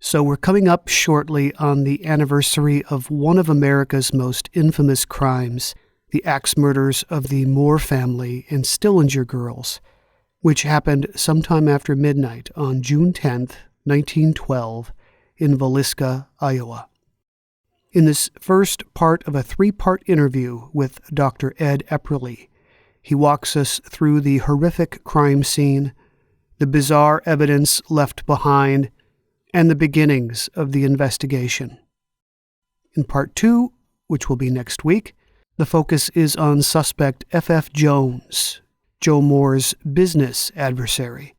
So we're coming up shortly on the anniversary of one of America's most infamous crimes, the axe murders of the Moore family and Stillinger girls, which happened sometime after midnight on June 10th, 1912, in Villisca, Iowa. In this first part of a three-part interview with Dr. Ed Epperly, he walks us through the horrific crime scene, the bizarre evidence left behind, and the beginnings of the investigation. In part 2, which will be next week, the focus is on suspect F.F. Jones, Joe Moore's business adversary.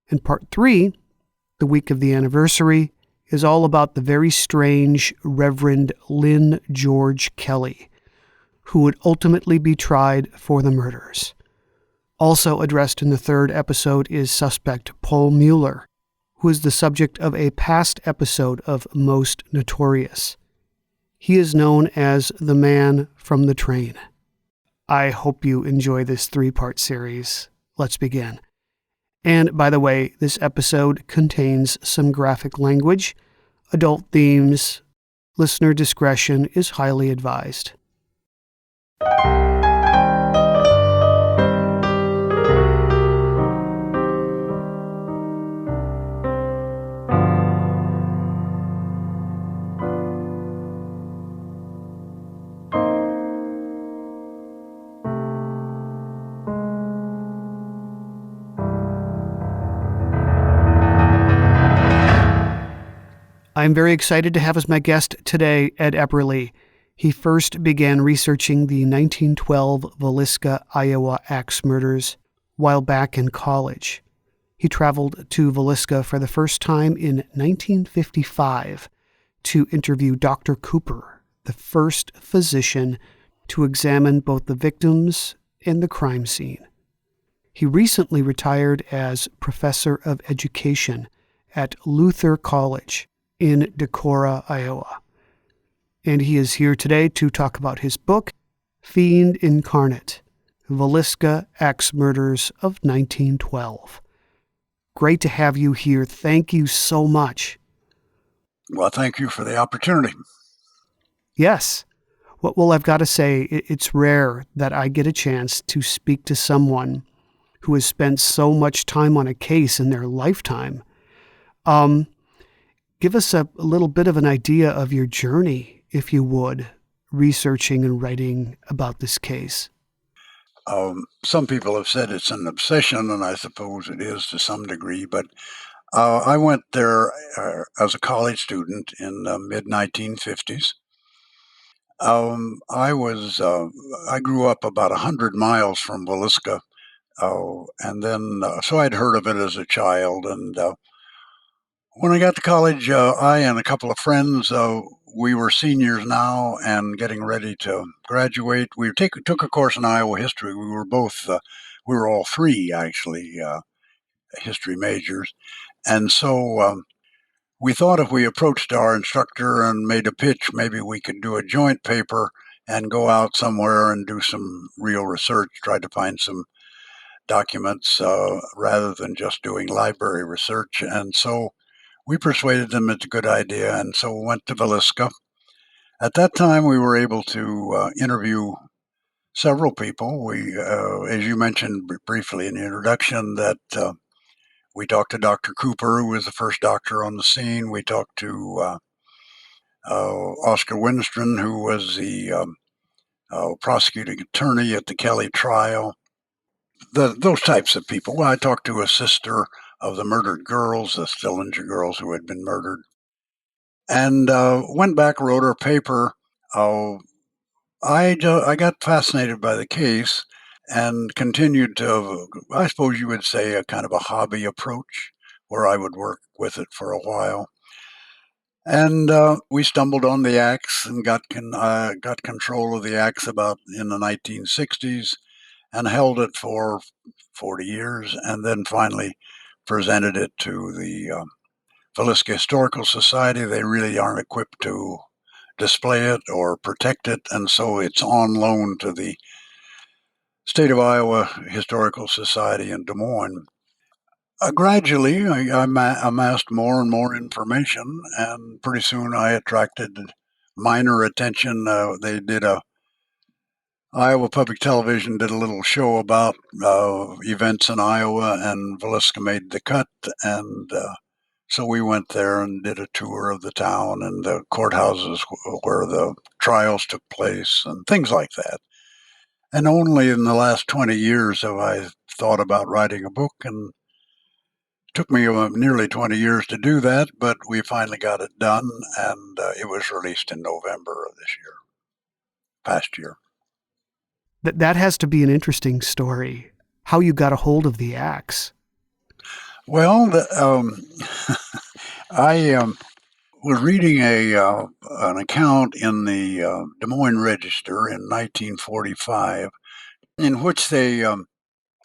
In part 3, the week of the anniversary, is all about the very strange Reverend Lynn George Kelly, who would ultimately be tried for the murders. Also addressed in the third episode is suspect Paul Mueller, who is the subject of a past episode of Most Notorious. He is known as the man from the train. I hope you enjoy this three-part series. Let's begin. And by the way, this episode contains some graphic language, adult themes. Listener discretion is highly advised. I'm very excited to have as my guest today Ed Epperly. He first began researching the 1912 Villisca, Iowa axe murders while back in college. He traveled to Villisca for the first time in 1955 to interview Dr. Cooper, the first physician to examine both the victims and the crime scene. He recently retired as professor of education at Luther College in Decorah, Iowa. And he is here today to talk about his book, Fiend Incarnate, Villisca Axe Murders of 1912. Great to have you here. Thank you so much. Well, thank you for the opportunity. Yes. Well, I've got to say, it's rare that I get a chance to speak to someone who has spent so much time on a case in their lifetime. Give us a little bit of an idea of your journey, if you would, researching and writing about this case. Some people have said it's an obsession, and I suppose it is to some degree, but I went there as a college student in the mid-1950s. I grew up about 100 miles from Villisca, and then so I'd heard of it as a child, and when I got to college, I and a couple of friends, we were seniors now and getting ready to graduate. We took a course in Iowa history. We were all three actually history majors, and so we thought if we approached our instructor and made a pitch, maybe we could do a joint paper and go out somewhere and do some real research, try to find some documents rather than just doing library research. And so we persuaded them it's a good idea, and so we went to Villisca. At that time, we were able to interview several people. We, as you mentioned briefly in the introduction, that we talked to Dr. Cooper, who was the first doctor on the scene. We talked to Oscar Winstron, who was the prosecuting attorney at the Kelly trial. Those types of people. Well, I talked to a sister of the murdered girls, the Stillinger girls who had been murdered, and went back, wrote her paper. I got fascinated by the case and continued to, I suppose you would say, a kind of a hobby approach, where I would work with it for a while. And we stumbled on the axe and got control of the axe about in the 1960s and held it for 40 years, and then finally presented it to the Villisca Historical Society. They really aren't equipped to display it or protect it, and so it's on loan to the State of Iowa Historical Society in Des Moines. Gradually, I amassed more and more information, and pretty soon I attracted minor attention. They did a Iowa Public Television did a little show about events in Iowa, and Villisca made the cut, and so we went there and did a tour of the town and the courthouses where the trials took place and things like that. And only in the last 20 years have I thought about writing a book, and it took me nearly 20 years to do that, but we finally got it done, and it was released in November of this year, past year. That has to be an interesting story. How you got a hold of the axe. Well, I was reading an account in the Des Moines Register in 1945 in which they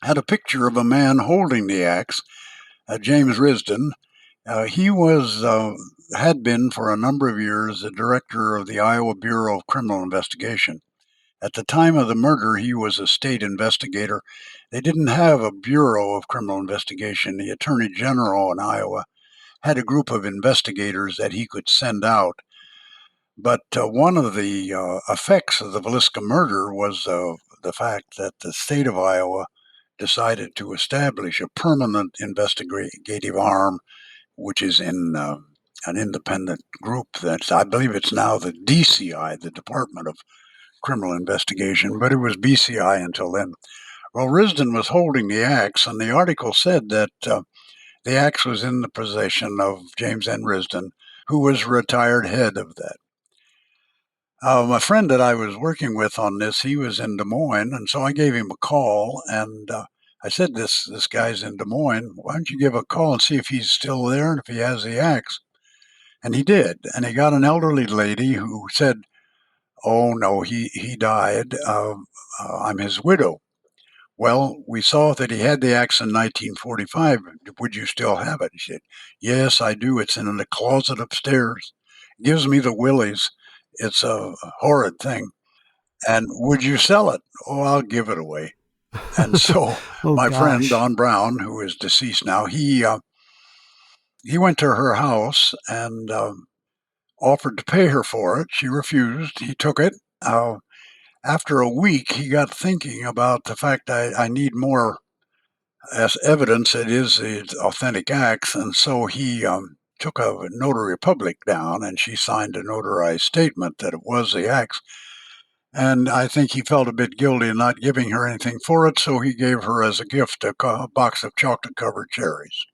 had a picture of a man holding the axe, James Risden. He was had been for a number of years the director of the Iowa Bureau of Criminal Investigation. At the time of the murder, he was a state investigator. They didn't have a Bureau of Criminal Investigation. The Attorney General in Iowa had a group of investigators that he could send out. But one of the effects of the Villisca murder was the fact that the state of Iowa decided to establish a permanent investigative arm, which is in an independent group that I believe it's now the DCI, the Department of Criminal Investigation, but it was BCI until then. Well, Risden was holding the axe, and the article said that the axe was in the possession of James N. Risden, who was retired head of that. My friend that I was working with on this, he was in Des Moines, and so I gave him a call, and I said, "This guy's in Des Moines. Why don't you give a call and see if he's still there and if he has the axe?" And he did, and he got an elderly lady who said, "Oh no, he died. I'm his widow." Well, we saw that he had the axe in 1945. Would you still have it? He said, "Yes, I do. It's in the closet upstairs. It gives me the willies. It's a horrid thing. And would you sell it?" "Oh, I'll give it away." And so Oh my friend gosh. Don Brown, who is deceased now, he went to her house and offered to pay her for it. She refused. He took it. After a week, he got thinking about the fact I need more as evidence it is the authentic axe, and so he took a notary public down, and she signed a notarized statement that it was the axe. And I think he felt a bit guilty in not giving her anything for it, so he gave her as a gift a box of chocolate-covered cherries.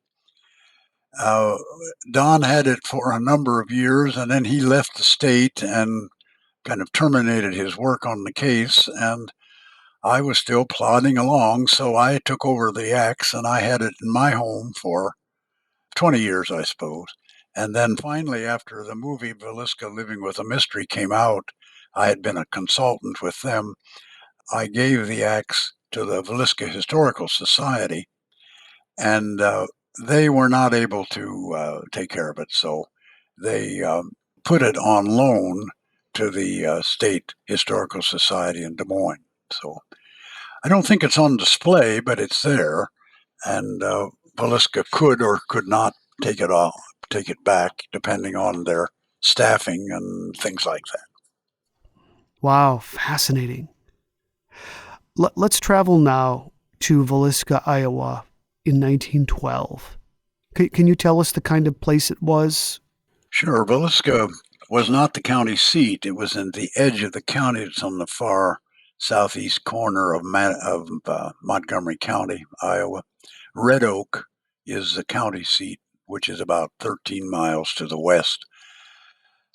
Uh, Don had it for a number of years, and then he left the state and kind of terminated his work on the case, and I was still plodding along, so I took over the axe and I had it in my home for 20 years, I suppose. And then finally, after the movie Villisca Living with a Mystery came out, I had been a consultant with them. I gave the axe to the Villisca Historical Society, and they were not able to take care of it. So they put it on loan to the State Historical Society in Des Moines. So I don't think it's on display, but it's there, and Villisca could or could not take it back, depending on their staffing and things like that. Wow, fascinating. Let's travel now to Villisca, Iowa in 1912. Can you tell us the kind of place it was? Sure, Villisca was not the county seat. It was in the edge of the county. It's on the far southeast corner of Montgomery County, Iowa. Red Oak is the county seat, which is about 13 miles to the west.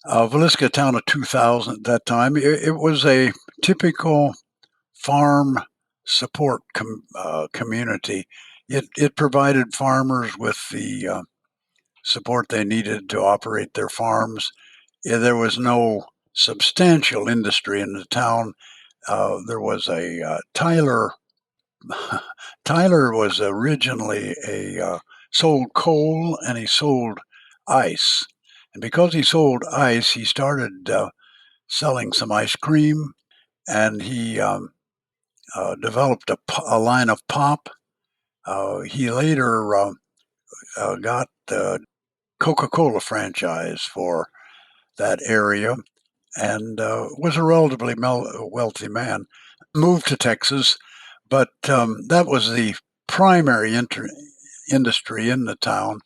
Villisca, town of 2,000 at that time. It was a typical farm support community. It provided farmers with the support they needed to operate their farms. There was no substantial industry in the town. There was a Tyler. Tyler was originally a sold coal and he sold ice, and because he sold ice, he started selling some ice cream, and he developed a line of pop. He later got the Coca-Cola franchise for that area and was a relatively wealthy man. Moved to Texas, but that was the primary industry in the town.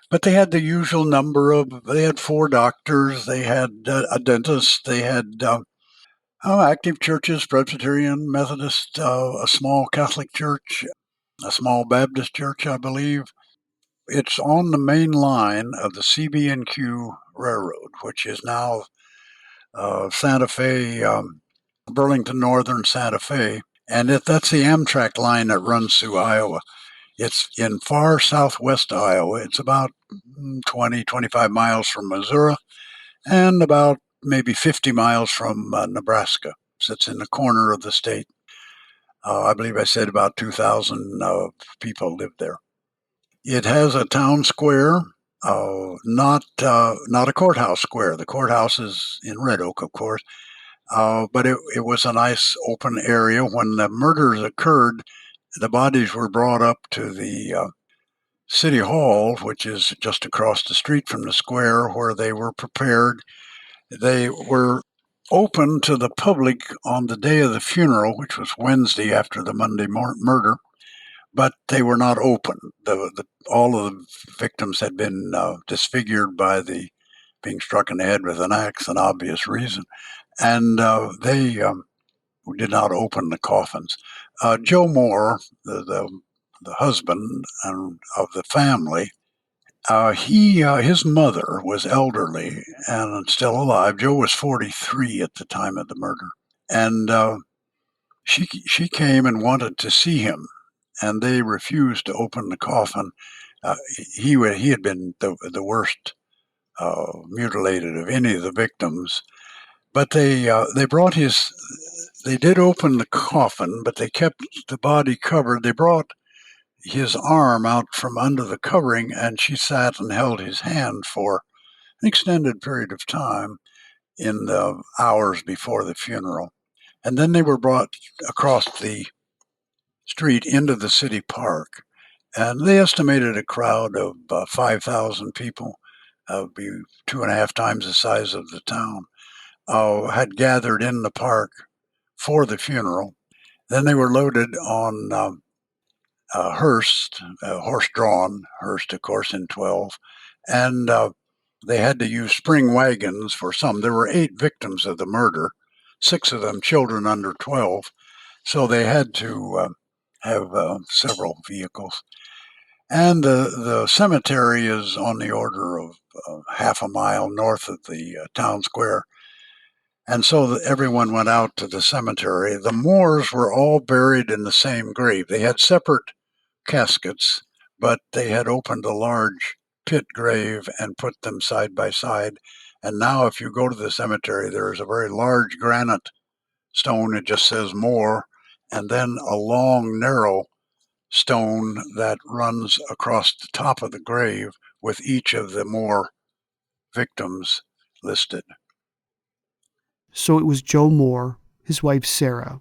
But they had the usual number of, they had 4 doctors, they had a dentist, they had active churches, Presbyterian, Methodist, a small Catholic church, a small Baptist church, I believe. It's on the main line of the CB&Q Railroad, which is now Santa Fe, Burlington Northern Santa Fe. And that's the Amtrak line that runs through Iowa. It's in far southwest Iowa. It's about 20, 25 miles from Missouri and about maybe 50 miles from Nebraska. So it's in the corner of the state. I believe I said about 2,000 people live there. It has a town square, not a courthouse square. The courthouse is in Red Oak, of course, but it was a nice open area. When the murders occurred, the bodies were brought up to the City Hall, which is just across the street from the square, where they were prepared. They were open to the public on the day of the funeral, which was Wednesday after the Monday murder, but they were not open. All of the victims had been disfigured by the being struck in the head with an axe, an obvious reason, and they did not open the coffins. Joe Moore, the husband of the family, his mother was elderly and still alive. Joe was 43 at the time of the murder, and she came and wanted to see him, and they refused to open the coffin. He had been the worst mutilated of any of the victims, but they brought his. They did open the coffin, but they kept the body covered. They brought his arm out from under the covering, and she sat and held his hand for an extended period of time in the hours before the funeral. And then they were brought across the street into the city park, and they estimated a crowd of 5,000 people, be 2.5 times the size of the town, had gathered in the park for the funeral. Then they were loaded on hearse, horse-drawn hearse, of course, in 12, and they had to use spring wagons for some. There were 8 victims of the murder, 6 of them children under 12, so they had to have several vehicles. And the cemetery is on the order of half a mile north of the town square. And so everyone went out to the cemetery. The Moores were all buried in the same grave. They had separate caskets, but they had opened a large pit grave and put them side by side. And now, if you go to the cemetery, there is a very large granite stone. It just says Moore, and then a long, narrow stone that runs across the top of the grave with each of the Moore victims listed. So it was Joe Moore, his wife Sarah.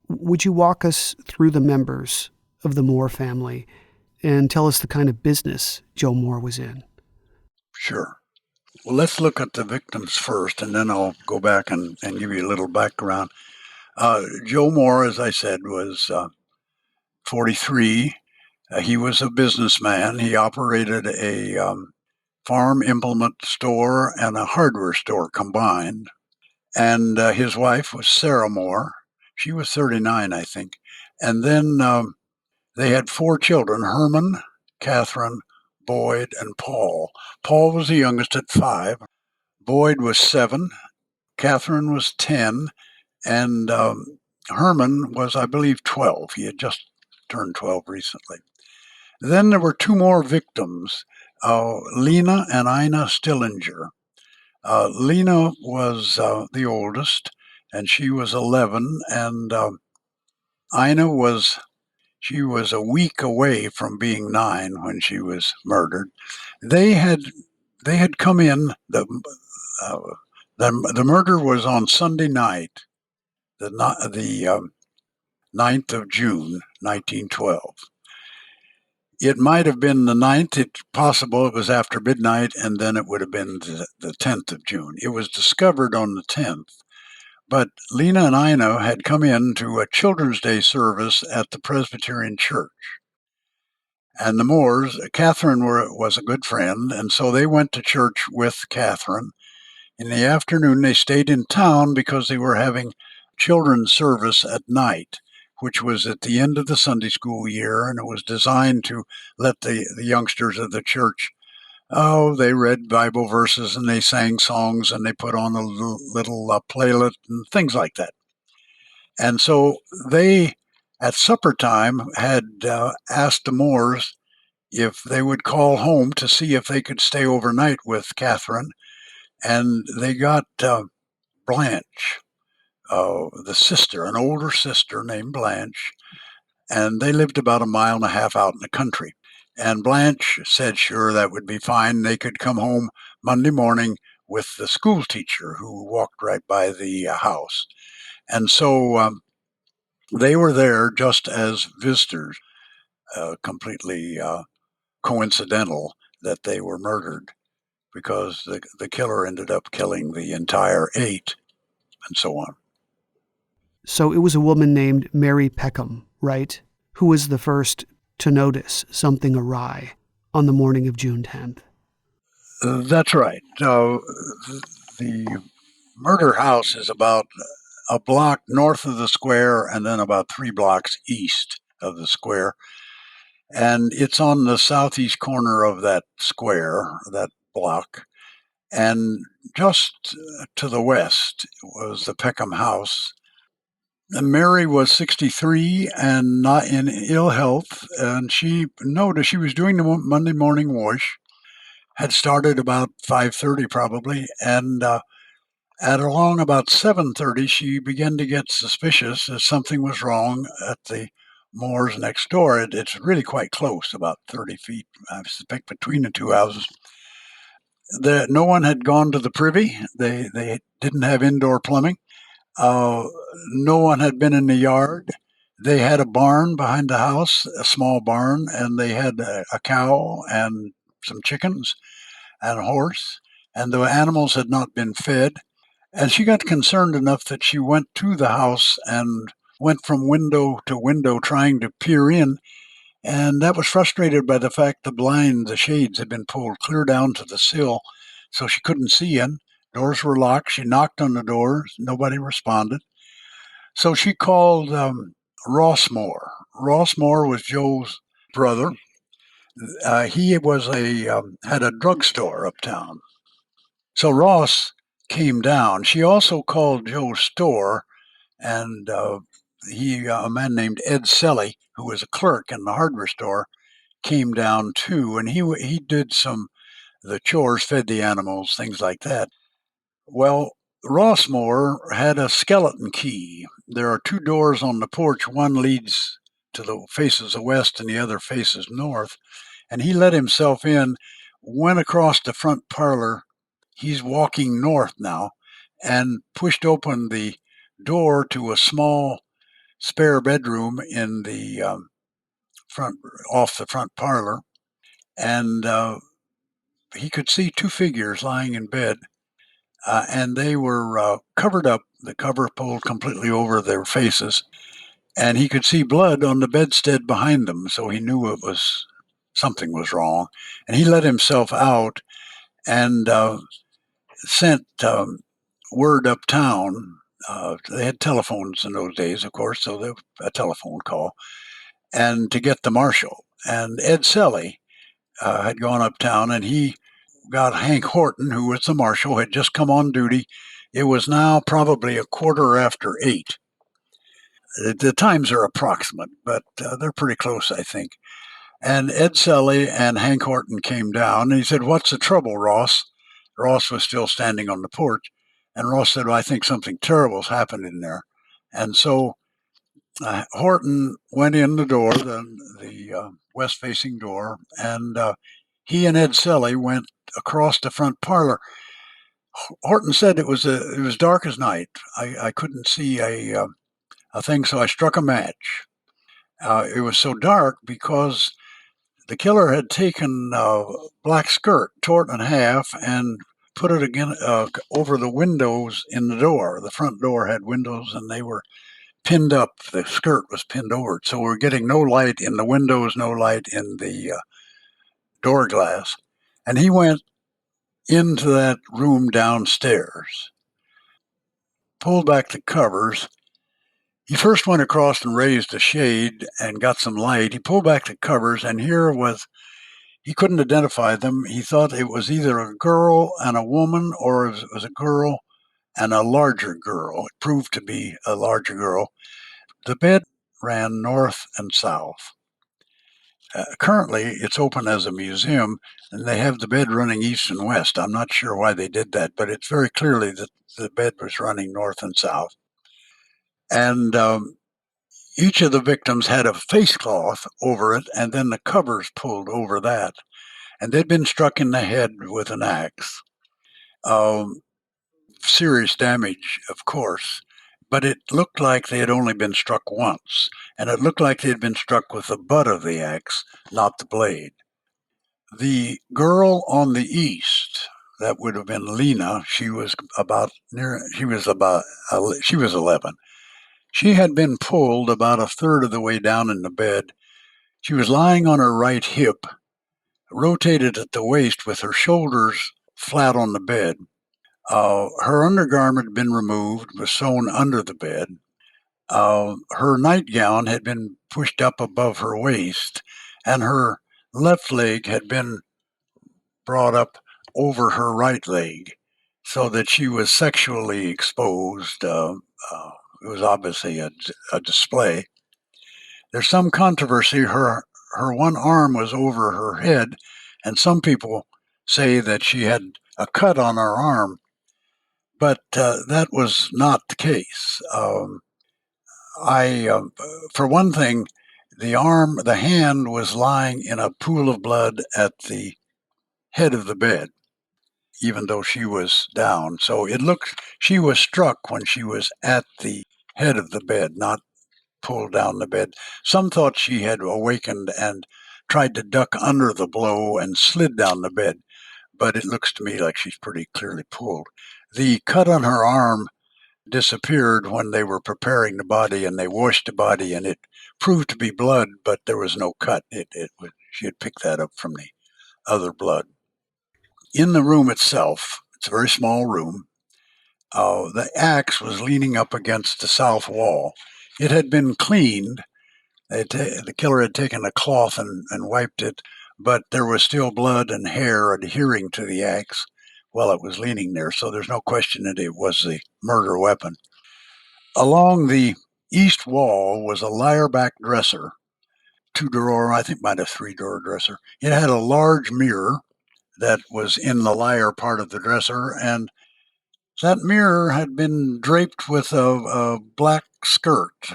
Would you walk us through the members of the Moore family and tell us the kind of business Joe Moore was in? Sure. Well, let's look at the victims first, and then I'll go back and give you a little background. Joe Moore, as I said, was 43. He was a businessman. He operated a farm implement store and a hardware store combined. And his wife was Sarah Moore. She was 39, I think. And then they had 4 children, Herman, Katherine, Boyd, and Paul. Paul was the youngest at 5. Boyd was 7. Katherine was 10. And Herman was, I believe, 12. He had just turned 12 recently. Then there were 2 more victims, Lena and Ina Stillinger. Lena was the oldest, and she was 11, and Ina was a week away from being 9 when she was murdered. They had come in. The murder was on Sunday night, the 9th of June, 1912. It might have been the 9th. It's possible it was after midnight, and then it would have been the 10th of June. It was discovered on the 10th. But Lena and Ina had come in to a Children's Day service at the Presbyterian Church. And the Moores, Katherine was a good friend, and so they went to church with Katherine. In the afternoon, they stayed in town because they were having children's service at night, which was at the end of the Sunday school year, and it was designed to let the youngsters of the church, they read Bible verses and they sang songs and they put on a little playlet and things like that. And so they, at supper time, had asked the Moores if they would call home to see if they could stay overnight with Katherine. And they got Blanche, the sister, an older sister named Blanche, and they lived about a mile and a half out in the country. And Blanche said, sure, that would be fine. They could come home Monday morning with the school teacher who walked right by the house. And so they were there just as visitors, completely coincidental that they were murdered because the killer ended up killing the entire 8 and so on. So it was a woman named Mary Peckham, right? Who was the first to notice something awry on the morning of June 10th. That's right. The murder house is about a block north of the square and then about 3 blocks east of the square. And it's on the southeast corner of that square, that block. And just to the west was the Peckham house. And Mary was 63 and not in ill health. And she noticed she was doing the Monday morning wash, had started about 5:30 probably. And at along about 7:30, she began to get suspicious that something was wrong at the Moores next door. It's really quite close, about 30 feet, I suspect, between the two houses. No one had gone to the privy. They didn't have indoor plumbing. Uh, no one had been in the yard. They had a barn behind the house, a small barn, and they had a cow and some chickens and a horse, and the animals had not been fed. And she got concerned enough that she went to the house and went from window to window trying to peer in. And that was frustrated by the fact the shades had been pulled clear down to the sill, so she couldn't see in. Doors were locked. She knocked on the doors. Nobody responded. So she called Ross Moore. Ross Moore was Joe's brother. He was had a drugstore uptown. So Ross came down. She also called Joe's store, and a man named Ed Selly, who was a clerk in the hardware store, came down too, and he did the chores, fed the animals, things like that. Well, Rossmore had a skeleton key. There are 2 doors on the porch. One leads to the faces the west, and the other faces north. And he let himself in, went across the front parlor. He's walking north now, and pushed open the door to a small spare bedroom in the front, off the front parlor, and he could see 2 figures lying in bed, and they were covered up, the cover pulled completely over their faces, and he could see blood on the bedstead behind them, so he knew something was wrong, and he let himself out and sent word uptown. They had telephones in those days, of course, so there was a telephone call, and to get the marshal. And Ed Selly had gone uptown, and he got Hank Horton, who was the marshal, had just come on duty. It was now probably 8:15. The times are approximate, but they're pretty close, I think. And Ed Selly and Hank Horton came down, and he said, "What's the trouble, Ross?" Ross was still standing on the porch, and Ross said, "Well, I think something terrible's happened in there." And so Horton went in the door, the west-facing door, and he and Ed Selly went across the front parlor. Horton said it was dark as night. I couldn't see a thing, so I struck a match. It was so dark because the killer had taken a black skirt, tore it in half, and put it again over the windows in the door. The front door had windows, and they were pinned up. The skirt was pinned over it, so we're getting no light in the windows, no light in the door glass. And he went into that room downstairs, pulled back the covers. He first went across and raised a shade and got some light. He pulled back the covers, and here was, he couldn't identify them. He thought it was either a girl and a woman, or it was a girl and a larger girl. It proved to be a larger girl. The bed ran north and south. Currently, it's open as a museum, and they have the bed running east and west. I'm not sure why they did that, but it's very clearly that the bed was running north and south. And each of the victims had a face cloth over it, and then the covers pulled over that. And they'd been struck in the head with an axe. Serious damage, of course, but it looked like they had only been struck once, and it looked like they had been struck with the butt of the axe, not the blade. The girl on the east, that would have been Lena. She was 11. She had been pulled about a third of the way down in the bed. She was lying on her right hip, rotated at the waist with her shoulders flat on the bed. Her undergarment had been removed, was sewn under the bed. Her nightgown had been pushed up above her waist, and her left leg had been brought up over her right leg, so that she was sexually exposed. It was obviously a display. There's some controversy. Her one arm was over her head, and some people say that she had a cut on her arm, but that was not the case. For one thing, the hand was lying in a pool of blood at the head of the bed, even though she was down. So it looked, she was struck when she was at the head of the bed, not pulled down the bed. Some thought she had awakened and tried to duck under the blow and slid down the bed, but it looks to me like she's pretty clearly pulled. The cut on her arm disappeared when they were preparing the body, and they washed the body, and it proved to be blood, but there was no cut. She had picked that up from the other blood. In the room itself, it's a very small room. The axe was leaning up against the south wall. It had been cleaned. The killer had taken a cloth and wiped it, but there was still blood and hair adhering to the axe while it was leaning there, so there's no question that it was the murder weapon. Along the east wall was a lyre-back dresser, two-drawer, I think might have three-drawer dresser. It had a large mirror that was in the lyre part of the dresser, and that mirror had been draped with a black skirt,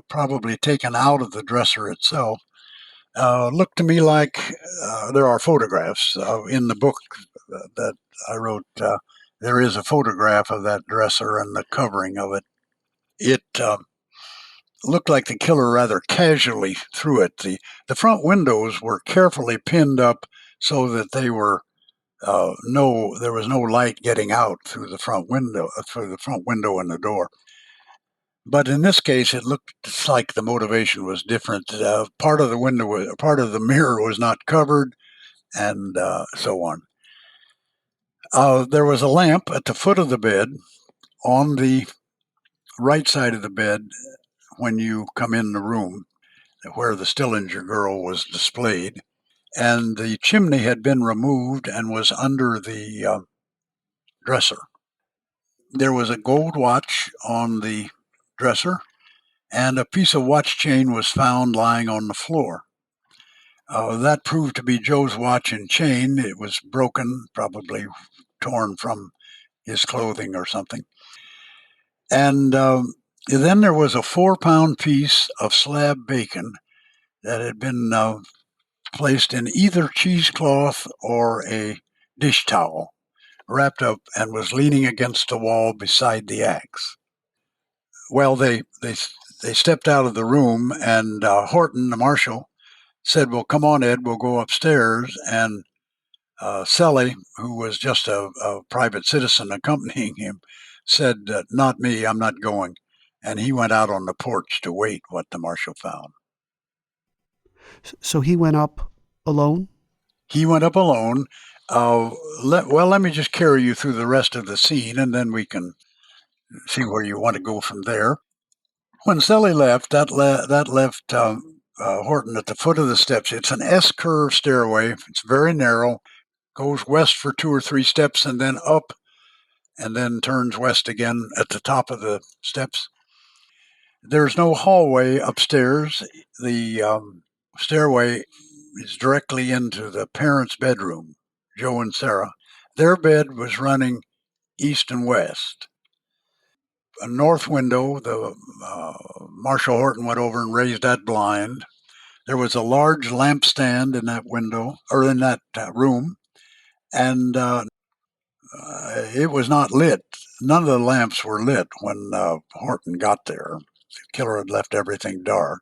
probably taken out of the dresser itself. Looked to me like there are photographs in the book that I wrote. There is a photograph of that dresser and the covering of it. It looked like the killer rather casually threw it. The front windows were carefully pinned up so that they were there was no light getting out through the front window and the door. But in this case, it looked like the motivation was different. Part of the mirror was not covered, and so on. There was a lamp at the foot of the bed on the right side of the bed when you come in the room where the Stillinger girl was displayed, and the chimney had been removed and was under the dresser. There was a gold watch on the dresser, and a piece of watch chain was found lying on the floor. That proved to be Joe's watch and chain. It was broken, probably torn from his clothing or something. And then there was a 4-pound piece of slab bacon that had been placed in either cheesecloth or a dish towel, wrapped up, and was leaning against the wall beside the axe. Well, they stepped out of the room, and Horton, the marshal, said, "Well, come on, Ed, we'll go upstairs." And Sally, who was just a private citizen accompanying him, said, "Not me, I'm not going." And he went out on the porch to wait what the marshal found. So he went up alone? He went up alone. Let me just carry you through the rest of the scene, and then we can see where you want to go from there. When Sally left, that left Horton at the foot of the steps. It's an S-curve stairway. It's very narrow, goes west for 2 or 3 steps, and then up, and then turns west again at the top of the steps. There's no hallway upstairs. The stairway is directly into the parents' bedroom, Joe and Sarah. Their bed was running east and west. A north window, the Marshal Horton went over and raised that blind. There was a large lampstand in that window, or in that room, and it was not lit. None of the lamps were lit when Horton got there. The killer had left everything dark.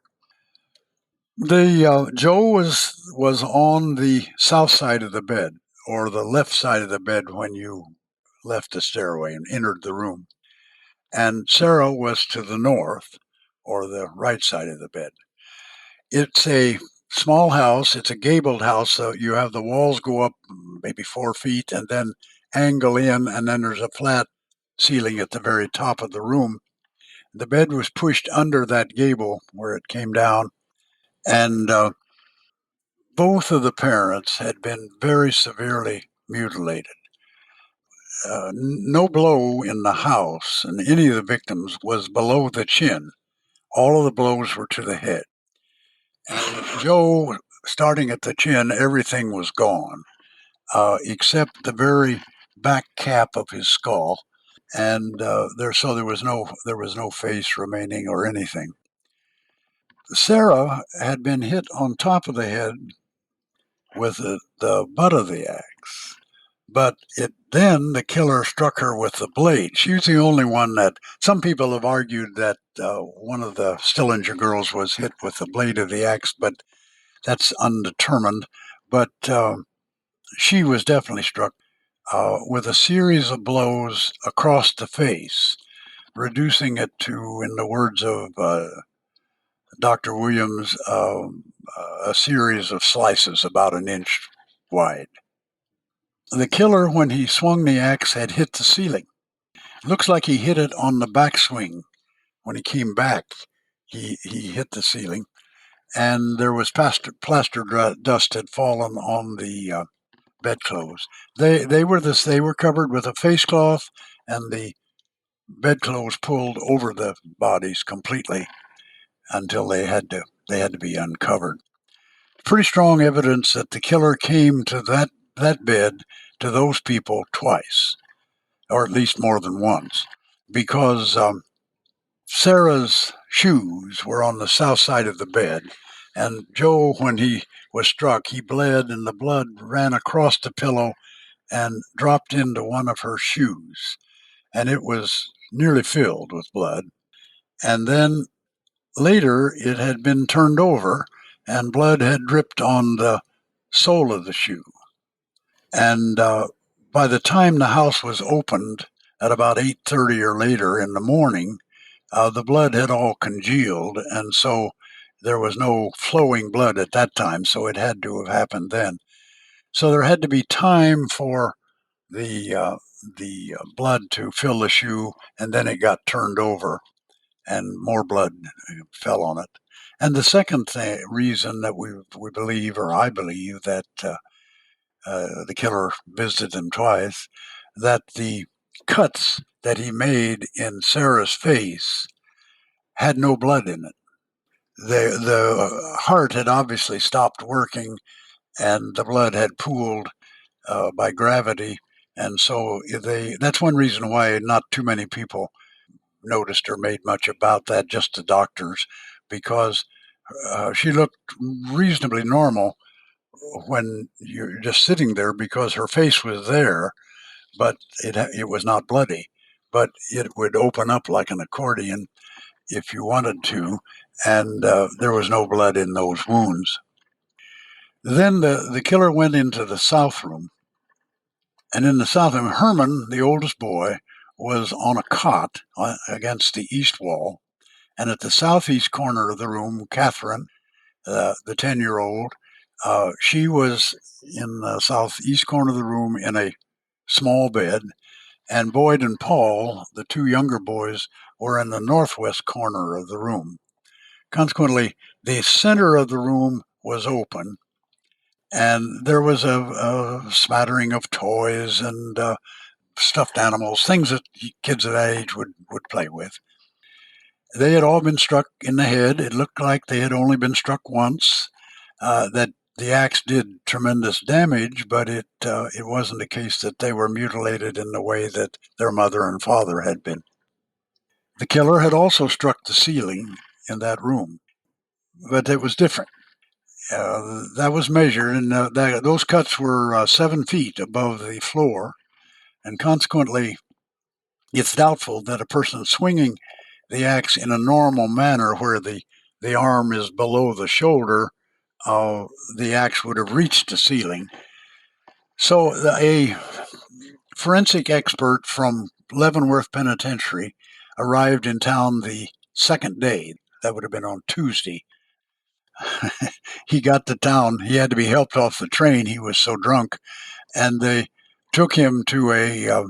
The Joe was on the south side of the bed, or the left side of the bed when you left the stairway and entered the room, and Sarah was to the north, or the right side of the bed. It's a small house. It's a gabled house, so you have the walls go up maybe 4 feet and then angle in, and then there's a flat ceiling at the very top of the room. The bed was pushed under that gable where it came down, and both of the parents had been very severely mutilated. No blow in the house and any of the victims was below the chin. All of the blows were to the head. And Joe, starting at the chin, everything was gone, except the very back cap of his skull. And there was no face remaining or anything. Sarah had been hit on top of the head with the butt of the axe, but then the killer struck her with the blade. She was the only one that some people have argued that one of the Stillinger girls was hit with the blade of the axe, but that's undetermined. But she was definitely struck with a series of blows across the face, reducing it to, in the words of Dr. Williams, a series of slices about an inch wide. The killer, when he swung the axe, had hit the ceiling. Looks like he hit it on the backswing. When he came back, he hit the ceiling, and there was plaster dust had fallen on the bedclothes. They were covered with a face cloth, and the bedclothes pulled over the bodies completely until they had to be uncovered. Pretty strong evidence that the killer came to that bed to those people twice, or at least more than once, because Sarah's shoes were on the south side of the bed, and Joe, when he was struck, he bled, and the blood ran across the pillow and dropped into one of her shoes, and it was nearly filled with blood. And then later, it had been turned over, and blood had dripped on the sole of the shoe. And by the time the house was opened at about 8:30 or later in the morning, the blood had all congealed, and so there was no flowing blood at that time, so it had to have happened then. So there had to be time for the blood to fill the shoe, and then it got turned over, and more blood fell on it. And the second reason that we believe, or I believe, that the killer visited them twice, that the cuts that he made in Sarah's face had no blood in it. The heart had obviously stopped working, and the blood had pooled by gravity, and so that's one reason why not too many people noticed or made much about that, just the doctors, because she looked reasonably normal when you're just sitting there, because her face was there, but it was not bloody, but it would open up like an accordion if you wanted to, and there was no blood in those wounds. Then the killer went into the south room, and in the south room, Herman, the oldest boy, was on a cot against the east wall, and at the southeast corner of the room, Katherine, the 10-year-old, she was in the southeast corner of the room in a small bed, and Boyd and Paul, the two younger boys, were in the northwest corner of the room. Consequently, the center of the room was open, and there was a smattering of toys and stuffed animals, things that kids of that age would play with. They had all been struck in the head. It looked like they had only been struck once. That the axe did tremendous damage, but it wasn't the case that they were mutilated in the way that their mother and father had been. The killer had also struck the ceiling in that room, but it was different. That was measured, and those cuts were 7 feet above the floor, and consequently, it's doubtful that a person swinging the axe in a normal manner, where the arm is below the shoulder, uh, the axe would have reached the ceiling. So a forensic expert from Leavenworth Penitentiary arrived in town the second day. That would have been on Tuesday. He got to town. He had to be helped off the train. He was so drunk. And they took him to a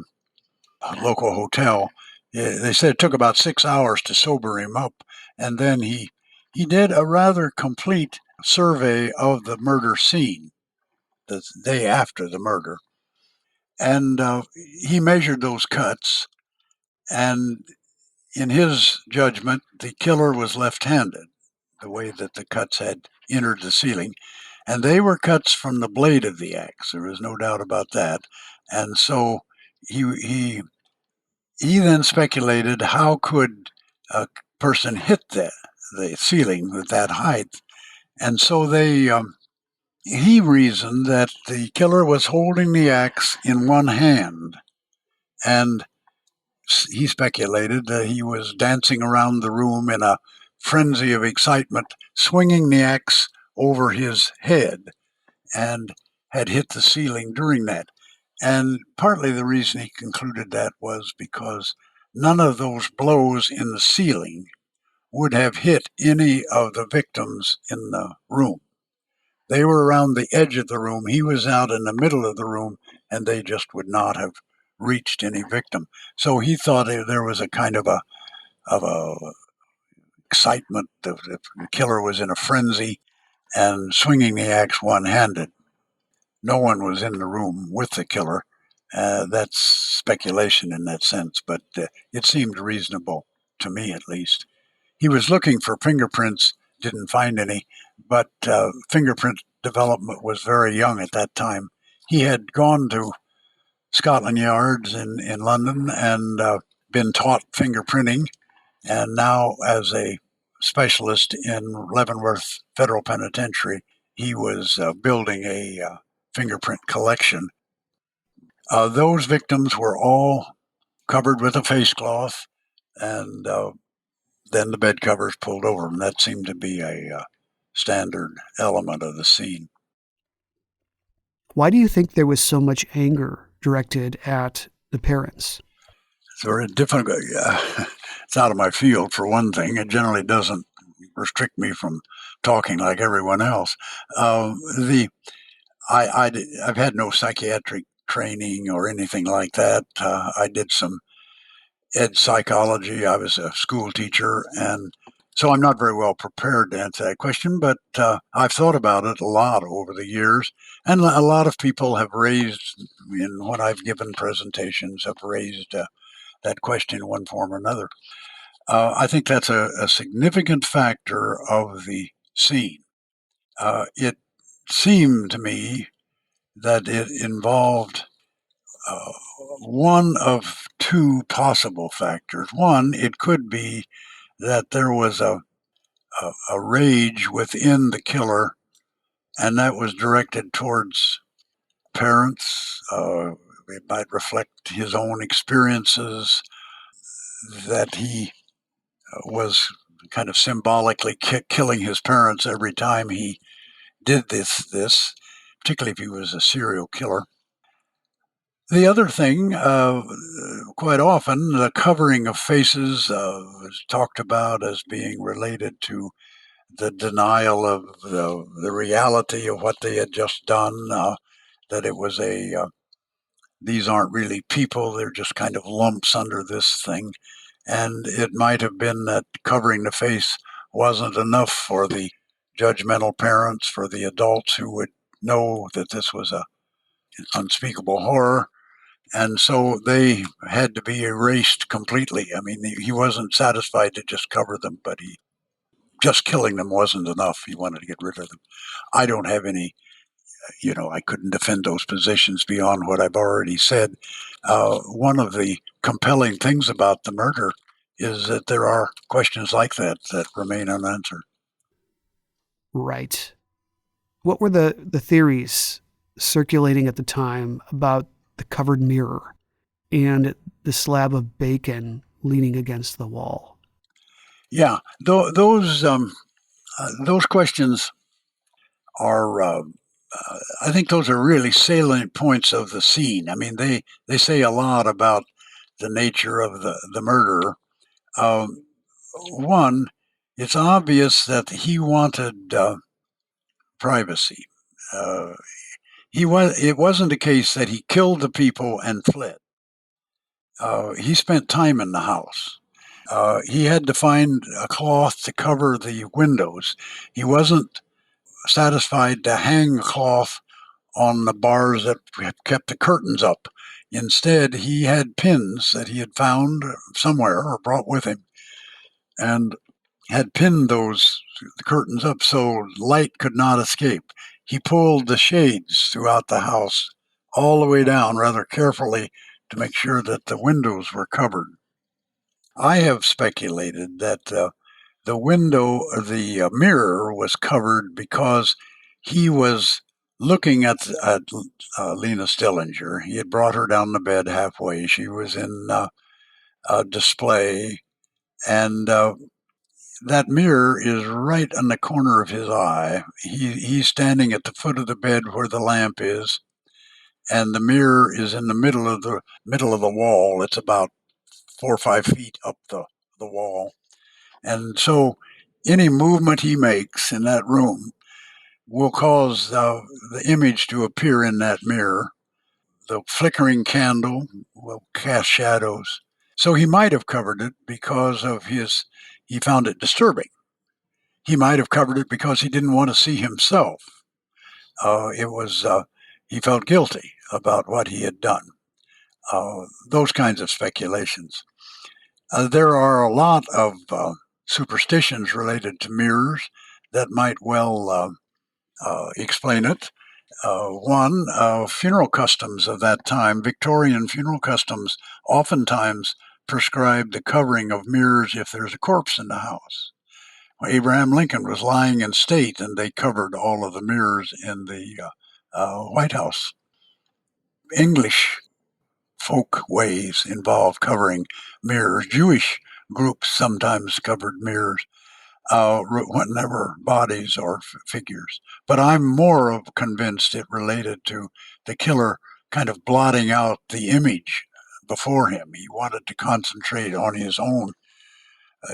local hotel. They said it took about 6 hours to sober him up. And then he did a rather complete survey of the murder scene the day after the murder. And he measured those cuts. And in his judgment, the killer was left-handed, the way that the cuts had entered the ceiling. And they were cuts from the blade of the axe. There was no doubt about that. And so he then speculated, how could a person hit the ceiling with that height? And so he reasoned that the killer was holding the axe in one hand, and he speculated that he was dancing around the room in a frenzy of excitement, swinging the axe over his head, and had hit the ceiling during that. And partly the reason he concluded that was because none of those blows in the ceiling would have hit any of the victims in the room. They were around the edge of the room. He was out in the middle of the room, and they just would not have reached any victim. So he thought there was a kind of a excitement. The killer was in a frenzy and swinging the axe one-handed. No one was in the room with the killer. That's speculation in that sense, but it seemed reasonable to me, at least. He was looking for fingerprints, didn't find any, but fingerprint development was very young at that time. He had gone to Scotland Yards in London and been taught fingerprinting, and now, as a specialist in Leavenworth Federal Penitentiary, he was building a fingerprint collection. Those victims were all covered with a face cloth, and then the bed covers pulled over them. That seemed to be a standard element of the scene. Why do you think there was so much anger directed at the parents? It's very difficult. It's out of my field, for one thing. It generally doesn't restrict me from talking like everyone else. I've had no psychiatric training or anything like that. I did some ed psychology. I was a school teacher, and so I'm not very well prepared to answer that question, but I've thought about it a lot over the years, and a lot of people have raised, when I've given presentations, have raised that question in one form or another. I think that's a significant factor of the scene. It seemed to me that it involved uh, one of two possible factors. One, it could be that there was a rage within the killer, and that was directed towards parents. It might reflect his own experiences, that he was kind of symbolically killing his parents every time he did this, particularly if he was a serial killer. The other thing, quite often, the covering of faces is talked about as being related to the denial of the reality of what they had just done, that it was these aren't really people, they're just kind of lumps under this thing. And it might have been that covering the face wasn't enough for the judgmental parents, for the adults who would know that this was an unspeakable horror. And so they had to be erased completely. I mean, he wasn't satisfied to just cover them, but just killing them wasn't enough. He wanted to get rid of them. I don't have any, I couldn't defend those positions beyond what I've already said. One of the compelling things about the murder is that there are questions like that remain unanswered. Right. What were the theories circulating at the time about the covered mirror and the slab of bacon leaning against the wall? Yeah, those questions are. I think those are really salient points of the scene. I mean, they say a lot about the nature of the murderer. Um, One, it's obvious that he wanted privacy. Uh, It wasn't a case that he killed the people and fled. He spent time in the house. He had to find a cloth to cover the windows. He wasn't satisfied to hang the cloth on the bars that kept the curtains up. Instead, he had pins that he had found somewhere or brought with him and had pinned those curtains up so light could not escape. He pulled the shades throughout the house all the way down rather carefully to make sure that the windows were covered. I have speculated that the mirror was covered because he was looking at Lena Stillinger. He had brought her down the bed halfway. She was in a display, and that mirror is right in the corner of his eye. He's standing at the foot of the bed where the lamp is, and the mirror is in the middle of the wall. It's about 4 or 5 feet up the wall, and so any movement he makes in that room will cause the image to appear in that mirror. The flickering candle will cast shadows. So he might have covered it because he found it disturbing. He might have covered it because he didn't want to see himself. He felt guilty about what he had done. Those kinds of speculations. There are a lot of superstitions related to mirrors that might well explain it. One, funeral customs of that time, Victorian funeral customs, oftentimes prescribed the covering of mirrors if there's a corpse in the house. Abraham Lincoln was lying in state, and they covered all of the mirrors in the White House. English folk ways involve covering mirrors. Jewish groups sometimes covered mirrors whenever bodies or figures. But I'm more of convinced it related to the killer kind of blotting out the image before him. He wanted to concentrate on his own,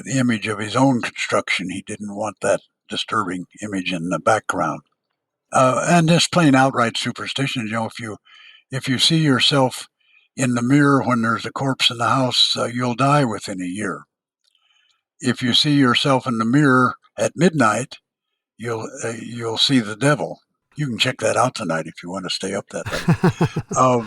the image of his own construction. He didn't want that disturbing image in the background. And just plain outright superstition. If you see yourself in the mirror when there's a corpse in the house, you'll die within a year. If you see yourself in the mirror at midnight, you'll see the devil. You can check that out tonight if you want to stay up that late.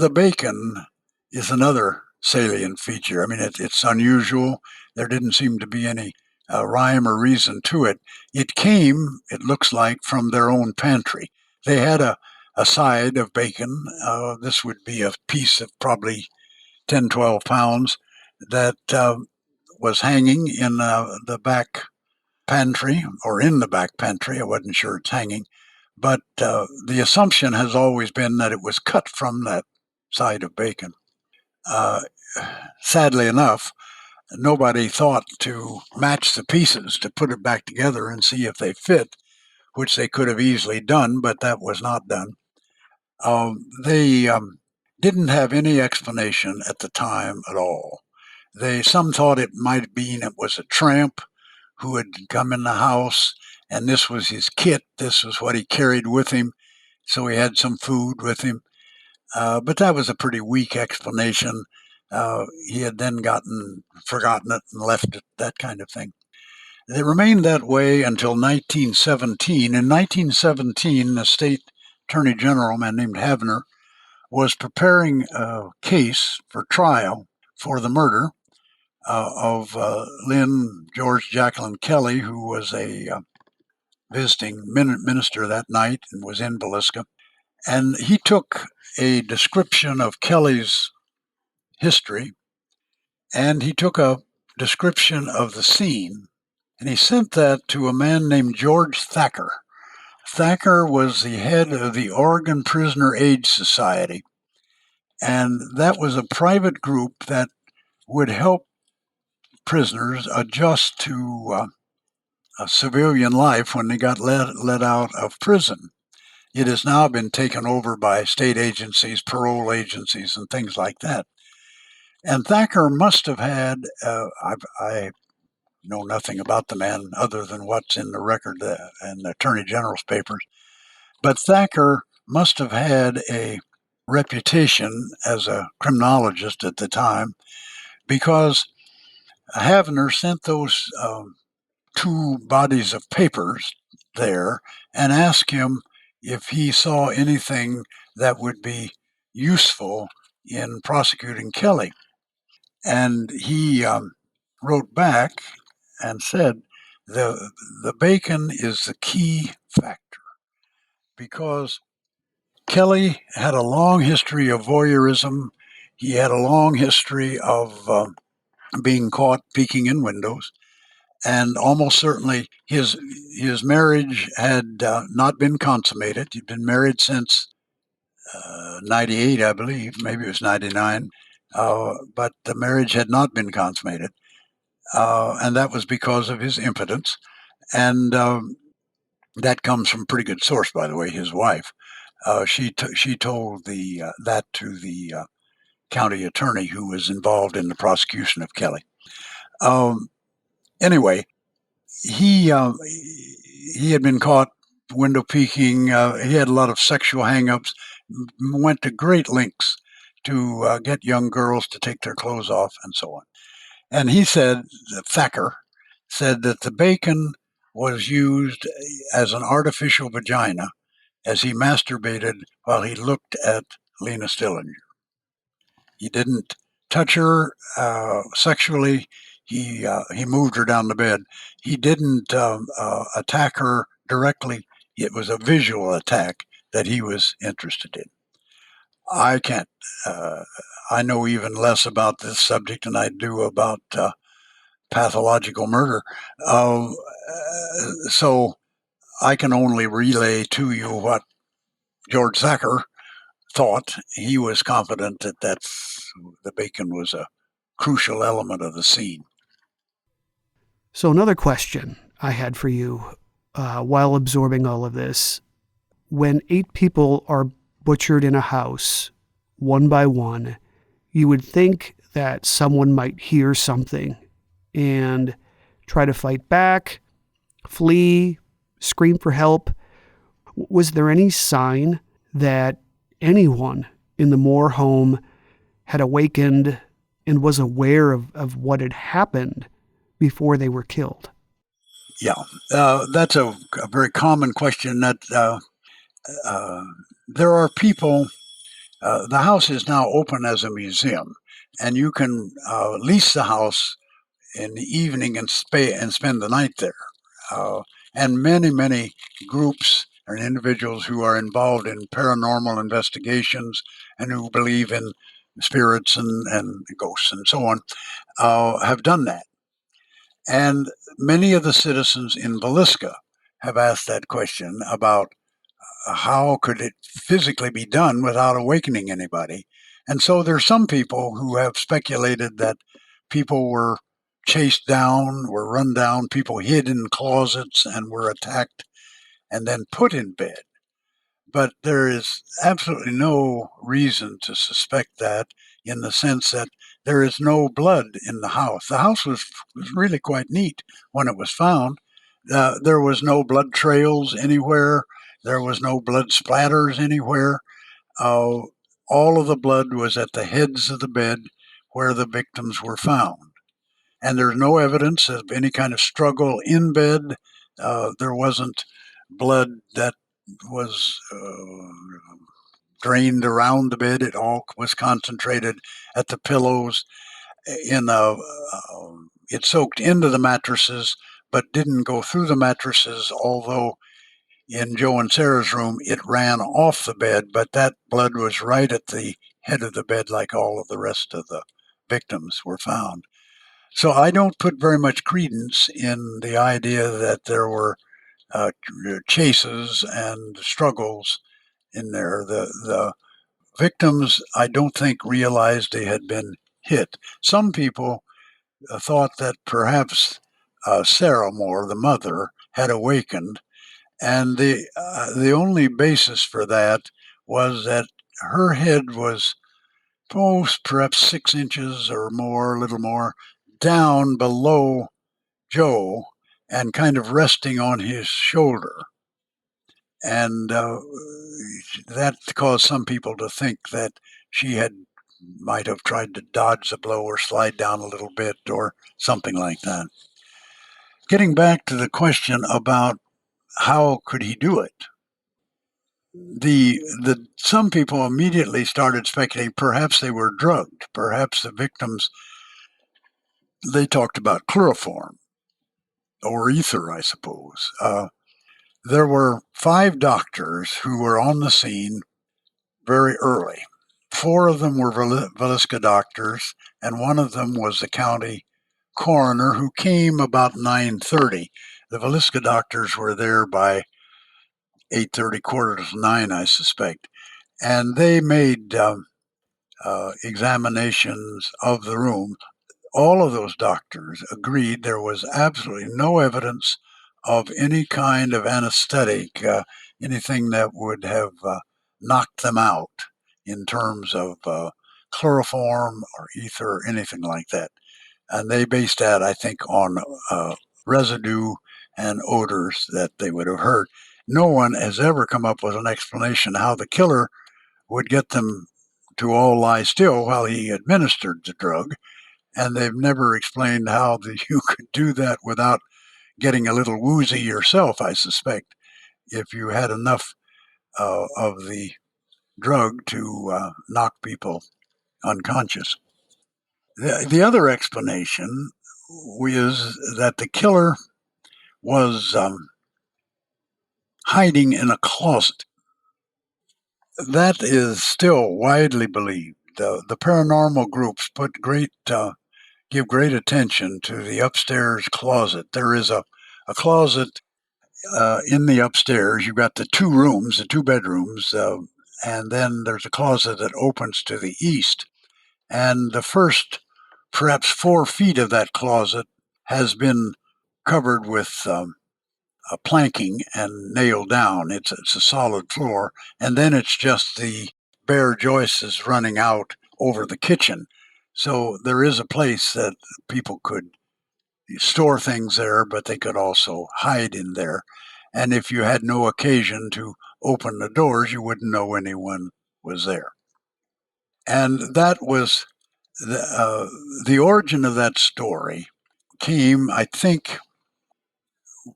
The bacon is another salient feature. I mean, it's unusual. There didn't seem to be any rhyme or reason to it. It looks like, from their own pantry. They had a side of bacon. This would be a piece of probably 10, 12 pounds that was hanging in the back pantry, or in the back pantry. I wasn't sure it's hanging. But the assumption has always been that it was cut from that side of bacon. Uh, Sadly enough, nobody thought to match the pieces to put it back together and see if they fit. which they could have easily done, but that was not done. They didn't have any explanation at the time at all. Some thought it might have been it was a tramp who had come in the house, and this was his kit. This was what he carried with him, so he had some food with him. But that was a pretty weak explanation. He had then forgotten it and left it, that kind of thing. It remained that way until 1917. In 1917, the state attorney general, a man named Havner, was preparing a case for trial for the murder of Lynn George Jacqueline Kelly, who was a visiting minister that night and was in Villisca. And he took a description of Kelly's history and he took a description of the scene and he sent that to a man named George Thacker. Thacker was the head of the Oregon Prisoner Aid Society, and that was a private group that would help prisoners adjust to a civilian life when they got let out of prison. It has now been taken over by state agencies, parole agencies, and things like that. And Thacker must have had, I know nothing about the man other than what's in the record and the Attorney General's papers, but Thacker must have had a reputation as a criminologist at the time because Havner sent those two bodies of papers there and asked him if he saw anything that would be useful in prosecuting Kelly. And he wrote back and said, the bacon is the key factor because Kelly had a long history of voyeurism. He had a long history of being caught peeking in windows. And almost certainly his marriage had not been consummated. He'd been married since 98, I believe. Maybe it was 99. But the marriage had not been consummated. And that was because of his impotence. And that comes from a pretty good source, by the way, his wife. She told that to the county attorney who was involved in the prosecution of Kelly. Anyway, he had been caught window peeking. He had a lot of sexual hangups. Went to great lengths to get young girls to take their clothes off and so on. And he said, Thacker said that the bacon was used as an artificial vagina as he masturbated while he looked at Lena Stillinger. He didn't touch her sexually. He moved her down the bed. He didn't attack her directly. It was a visual attack that he was interested in. I can't. I know even less about this subject than I do about pathological murder. So I can only relay to you what George Thacker thought. He was confident that the bacon was a crucial element of the scene. So another question I had for you while absorbing all of this. When 8 people are butchered in a house, one by one, you would think that someone might hear something and try to fight back, flee, scream for help. Was there any sign that anyone in the Moore home had awakened and was aware of what had happened before they were killed? Yeah, that's a very common question. That there are people. The house is now open as a museum, and you can lease the house in the evening and spend the night there. And many groups and individuals who are involved in paranormal investigations and who believe in spirits and ghosts and so on have done that. And many of the citizens in Villisca have asked that question about how could it physically be done without awakening anybody. And so there's some people who have speculated that people were chased down, were run down, people hid in closets and were attacked. and then put in bed. But there is absolutely no reason to suspect that, in the sense that there is no blood in the house. The house was really quite neat when it was found. There was no blood trails anywhere. There was no blood splatters anywhere. Uh, all of the blood was at the heads of the bed where the victims were found. And there's no evidence of any kind of struggle in bed. There wasn't blood that was drained around the bed. It all was concentrated at the pillows. It soaked into the mattresses, but didn't go through the mattresses. Although in Joe and Sarah's room, it ran off the bed, but that blood was right at the head of the bed, like all of the rest of the victims were found. So I don't put very much credence in the idea that there were chases and struggles in there. The victims, I don't think, realized they had been hit. Some people thought that perhaps Sarah Moore, the mother, had awakened, and the only basis for that was that her head was perhaps 6 inches or more, a little more, down below Joe and kind of resting on his shoulder. And that caused some people to think that she might have tried to dodge the blow or slide down a little bit or something like that. Getting back to the question about how could he do it, some people immediately started speculating perhaps they were drugged, perhaps the victims. They talked about chloroform or ether, I suppose. There were 5 doctors who were on the scene very early. 4 of them were Villisca doctors, and one of them was the county coroner, who came about 9:30. The Villisca doctors were there by 8:30, quarter to 9, I suspect, and they made examinations of the room. All of those doctors agreed there was absolutely no evidence of any kind of anesthetic, anything that would have knocked them out in terms of chloroform or ether or anything like that. And they based that, I think, on residue and odors that they would have heard. No one has ever come up with an explanation how the killer would get them to all lie still while he administered the drug. And they've never explained how you could do that without getting a little woozy yourself, I suspect, if you had enough of the drug to knock people unconscious. The other explanation is that the killer was hiding in a closet. That is still widely believed. The paranormal groups give great attention to the upstairs closet. There is a closet in the upstairs. You've got the 2 rooms, the 2 bedrooms, and then there's a closet that opens to the east. And the first, perhaps 4 feet of that closet has been covered with planking and nailed down. It's a solid floor, and then it's just the bare joists running out over the kitchen. So there is a place that people could store things there, but they could also hide in there. And if you had no occasion to open the doors, you wouldn't know anyone was there. And that was the origin of that story came, I think,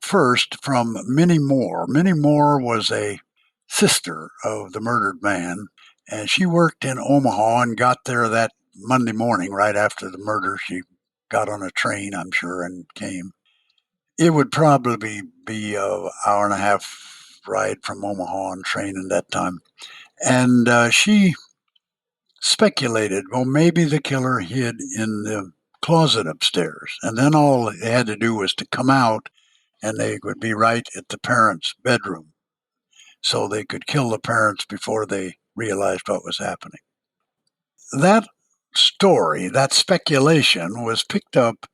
first from Minnie Moore. Minnie Moore was a sister of the murdered man, and she worked in Omaha and got there that Monday morning right after the murder. She got on a train, I'm sure, and came. It would probably be an hour and a half ride from Omaha on train in that time. And she speculated, well, maybe the killer hid in the closet upstairs. And then all they had to do was to come out, and they would be right at the parents' bedroom. So they could kill the parents before they realized what was happening. That story, that speculation, was picked up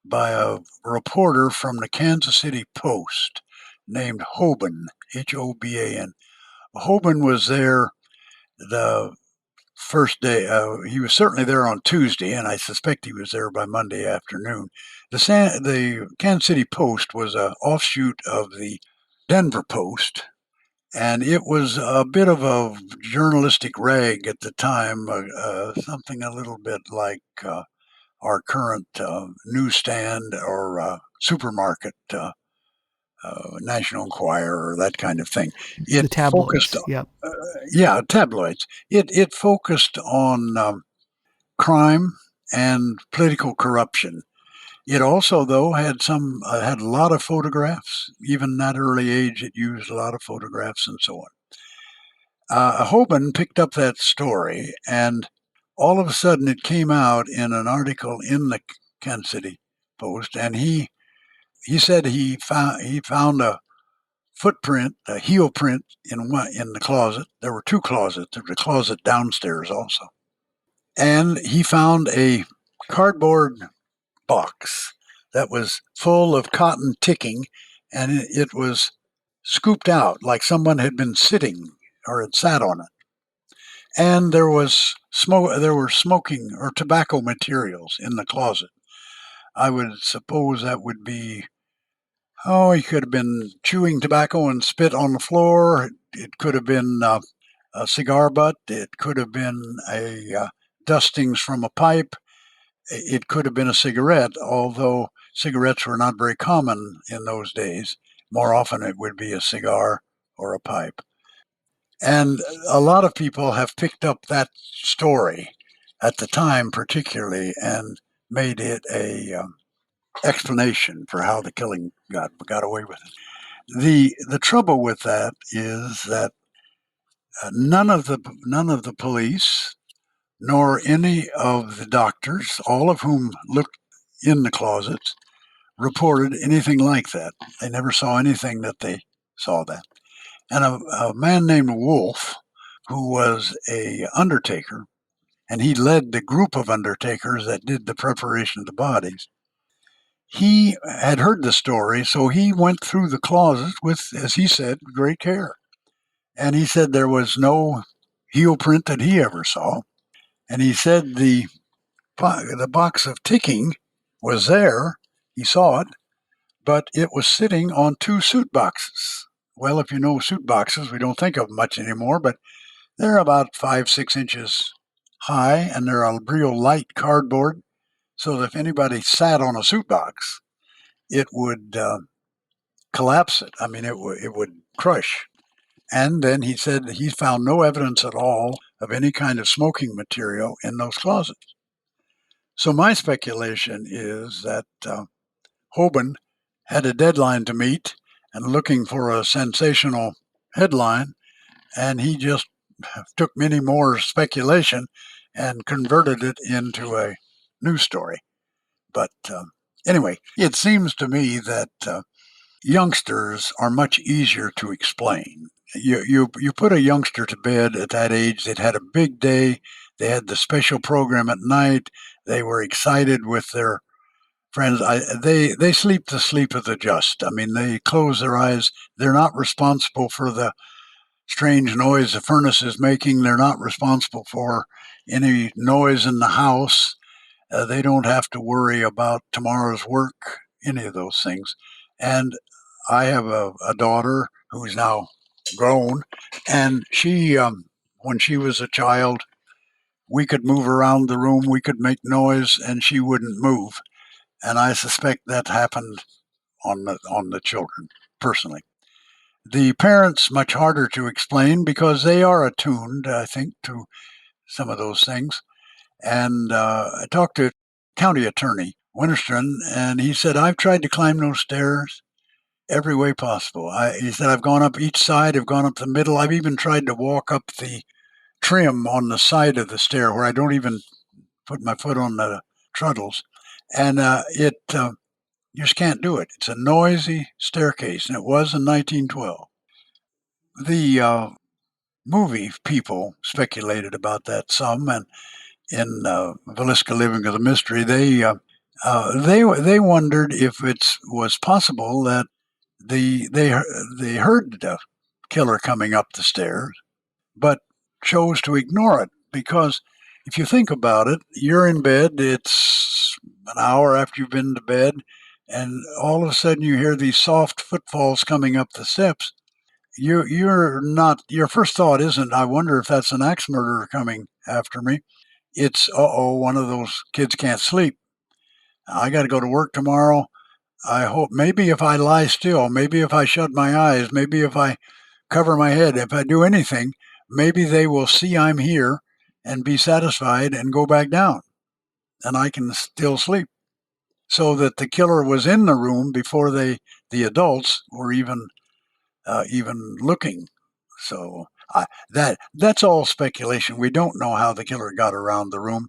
by a reporter from the Kansas City Post named Hoban. Hoban. Hoban was there the first day. He was certainly there on Tuesday, and I suspect he was there by Monday afternoon. The Kansas City Post was an offshoot of the Denver Post, and it was a bit of a journalistic rag at the time, something a little bit like our current newsstand or supermarket, National Enquirer, or that kind of thing. The It focused, tabloids. Yep. yeah, tabloids. It focused on crime and political corruption. It also, though, had a lot of photographs. Even at that early age, it used a lot of photographs and so on. Hoban picked up that story, and all of a sudden, it came out in an article in the Kansas City Post, and he said he found a footprint, a heel print in the closet. There were two closets. There was a closet downstairs also, and he found a cardboard box that was full of cotton ticking, and it was scooped out like someone had been sitting or had sat on it. And there was smoke. There were smoking or tobacco materials in the closet. I would suppose that would be. Oh, he could have been chewing tobacco and spit on the floor. It could have been a cigar butt. It could have been a dustings from a pipe. It could have been a cigarette, although cigarettes were not very common in those days. More often, it would be a cigar or a pipe. And a lot of people have picked up that story at the time, particularly, and made it a explanation for how the killing got away with it. The trouble with that is that none of the police nor any of the doctors, all of whom looked in the closets, reported anything like that. They never saw anything that they saw that. And a man named Wolf, who was a undertaker, and he led the group of undertakers that did the preparation of the bodies. He had heard the story, so he went through the closet with, as he said, great care. And he said there was no heel print that he ever saw. And he said the box of ticking was there. He saw it, but it was sitting on two suit boxes. Well, if you know suit boxes, we don't think of them much anymore, but they're about 5, 6 inches high, and they're a real light cardboard. So that if anybody sat on a suit box, it would collapse it. I mean, it would crush. And then he said he found no evidence at all of any kind of smoking material in those closets. So my speculation is that Hoban had a deadline to meet and looking for a sensational headline, and he just took many more speculation and converted it into a news story. But anyway, it seems to me that youngsters are much easier to explain. You put a youngster to bed at that age. They'd had a big day. They had the special program at night. They were excited with their friends. They sleep the sleep of the just. I mean, they close their eyes. They're not responsible for the strange noise the furnace is making. They're not responsible for any noise in the house. They don't have to worry about tomorrow's work, any of those things. And I have a daughter who's now grown, and when she was a child, we could move around the room, we could make noise, and she wouldn't move. And I suspect that happened on the children personally. The parents much harder to explain because they are attuned, I think, to some of those things. And I talked to county attorney Winterston, and he said I've tried to climb those stairs every way possible. He said I've gone up each side, I've gone up the middle, I've even tried to walk up the trim on the side of the stair where I don't even put my foot on the truddles, and you just can't do it. It's a noisy staircase, and it was in 1912. The movie people speculated about that some, and in Villisca Living with a Mystery, they wondered if it was possible that they heard killer coming up the stairs, but chose to ignore it because if you think about it, you're in bed, it's an hour after you've been to bed, and all of a sudden you hear these soft footfalls coming up the steps. You're not, your first thought isn't, I wonder if that's an axe murderer coming after me. It's, one of those kids can't sleep. I got to go to work tomorrow. I hope maybe if I lie still, maybe if I shut my eyes, maybe if I cover my head, if I do anything, maybe they will see I'm here and be satisfied and go back down and I can still sleep. So that the killer was in the room before the adults were even looking. So that's all speculation. We don't know how the killer got around the room,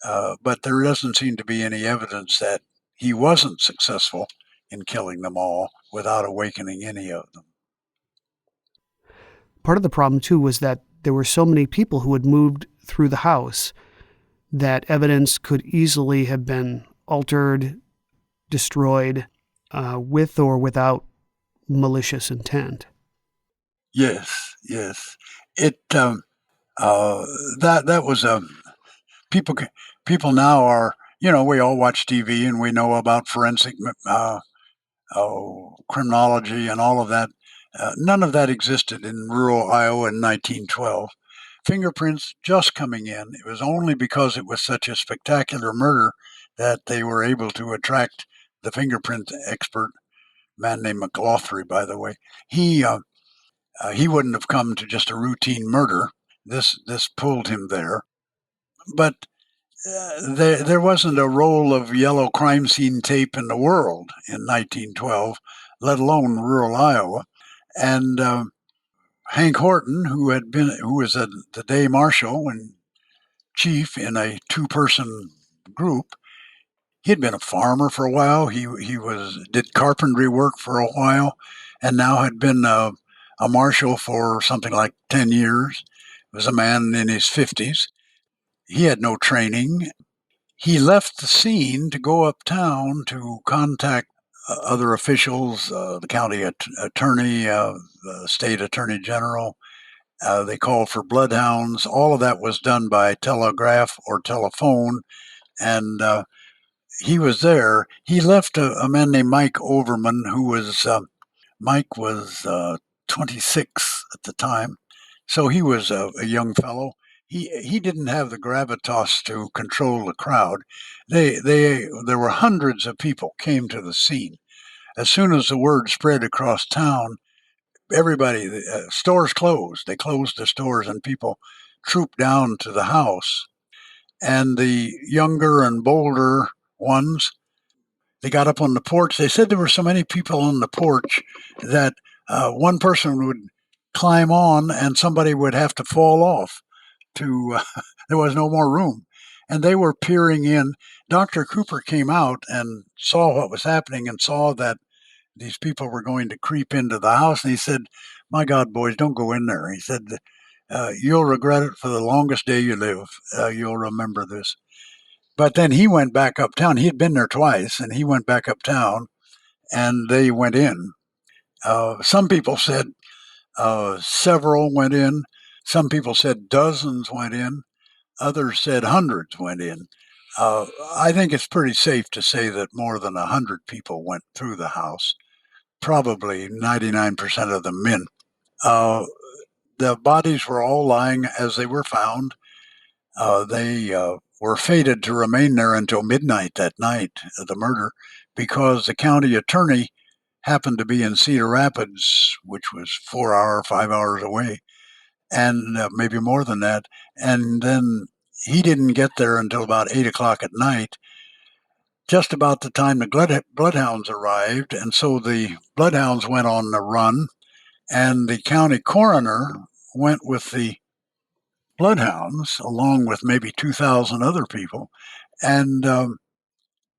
but there doesn't seem to be any evidence that he wasn't successful in killing them all without awakening any of them. Part of the problem, too, was that there were so many people who had moved through the house that evidence could easily have been altered, destroyed, with or without malicious intent. Yes, yes. It that was people people now are, we all watch TV and we know about forensic criminology and all of that. None of that existed in rural Iowa in 1912. Fingerprints just coming in. It was only because it was such a spectacular murder that they were able to attract the fingerprint expert, man named McLaughlin, by the way. He wouldn't have come to just a routine murder. This pulled him there, but there wasn't a roll of yellow crime scene tape in the world in 1912, let alone rural Iowa. And Hank Horton, who was the day marshal and chief in a two-person group, he'd been a farmer for a while. He did carpentry work for a while, and now had been a marshal for something like 10 years. He was a man in his 50s. He had no training. He left the scene to go uptown to contact other officials, the county attorney, the state attorney general. They called for bloodhounds. All of that was done by telegraph or telephone, and he was there. He left a man named Mike Overman, who was Mike was 26 at the time, so he was a young fellow. He didn't have the gravitas to control the crowd. There were hundreds of people came to the scene. As soon as the word spread across town, everybody, stores closed. They closed the stores and people trooped down to the house. And the younger and bolder ones, they got up on the porch. They said there were so many people on the porch that one person would climb on and somebody would have to fall off to there was no more room, and they were peering in. Dr. Cooper came out and saw what was happening and saw that these people were going to creep into the house, and he said, my God, boys, don't go in there. He said, you'll regret it for the longest day you live. You'll remember this. But then he went back uptown. He had been there twice, and he went back uptown, and they went in. Some people said several went in. Some people said dozens went in. Others said hundreds went in. I think it's pretty safe to say that more than 100 people went through the house, probably 99% of them men. The bodies were all lying as they were found. They were fated to remain there until midnight that night of the murder because the county attorney happened to be in Cedar Rapids, which was 5 hours away, and maybe more than that. And then he didn't get there until about 8 o'clock at night, just about the time the bloodhounds arrived. And so the bloodhounds went on the run, and the county coroner went with the bloodhounds along with maybe 2,000 other people. And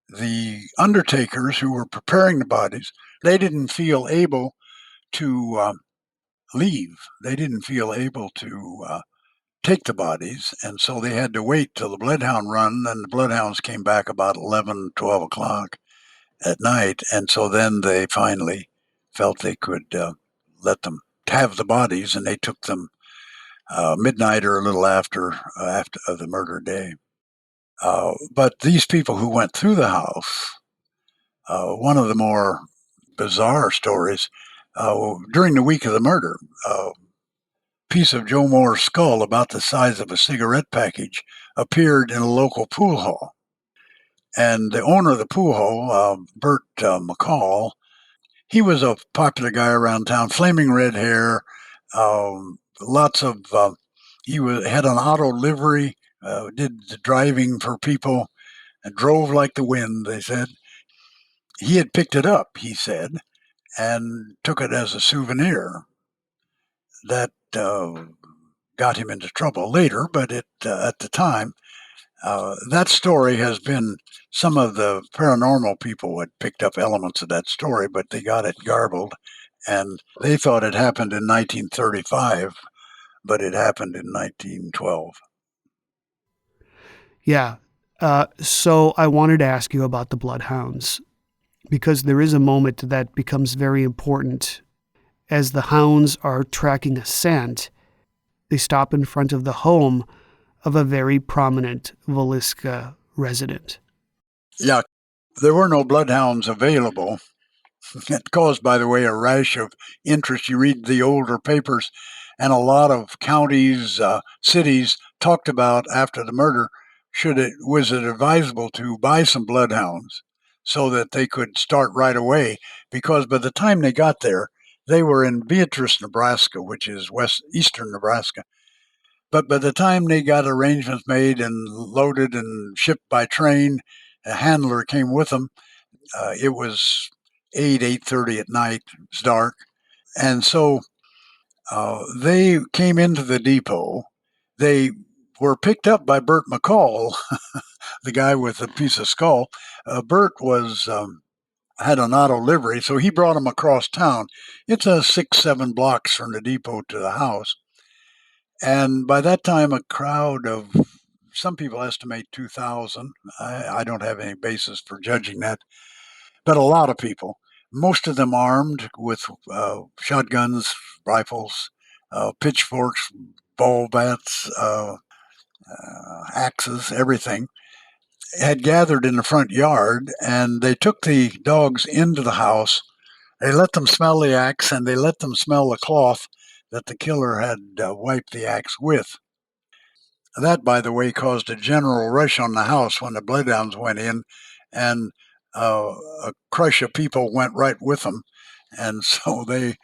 the undertakers who were preparing the bodies, they didn't feel able to leave. They didn't feel able to take the bodies, and so they had to wait till the bloodhound run, and the bloodhounds came back about 11, 12 o'clock at night, and so then they finally felt they could let them have the bodies, and they took them midnight or a little after the murder day. But these people who went through the house, one of the more bizarre stories, during the week of the murder, a piece of Joe Moore's skull about the size of a cigarette package appeared in a local pool hall. And the owner of the pool hall, Bert McCall, he was a popular guy around town, flaming red hair, lots of, had an auto livery, did the driving for people, and drove like the wind, they said. He had picked it up, he said, and took it as a souvenir. That got him into trouble later, but at the time, that story has been, some of the paranormal people had picked up elements of that story, but they got it garbled, and they thought it happened in 1935, but it happened in 1912. Yeah. So I wanted to ask you about the bloodhounds, because there is a moment that becomes very important. As the hounds are tracking a scent, they stop in front of the home of a very prominent Villisca resident. Yeah, there were no bloodhounds available. It caused, by the way, a rash of interest. You read the older papers, and a lot of counties, cities talked about after the murder, was it advisable to buy some bloodhounds so that they could start right away? Because by the time they got there, they were in Beatrice, Nebraska, which is eastern Nebraska. But by the time they got arrangements made and loaded and shipped by train, a handler came with them. It was 8:30 at night. It was dark. And so they came into the depot. They were picked up by Bert McCall, the guy with the piece of skull. Bert had an auto livery, so he brought them across town. It's 6-7 blocks from the depot to the house. And by that time, a crowd of, some people estimate 2,000. I don't have any basis for judging that, but a lot of people, most of them armed with shotguns, rifles, pitchforks, ball bats, axes, everything, had gathered in the front yard, and they took the dogs into the house. They let them smell the axe, and they let them smell the cloth that the killer had wiped the axe with. That, by the way, caused a general rush on the house when the bloodhounds went in, and a crush of people went right with them. And so they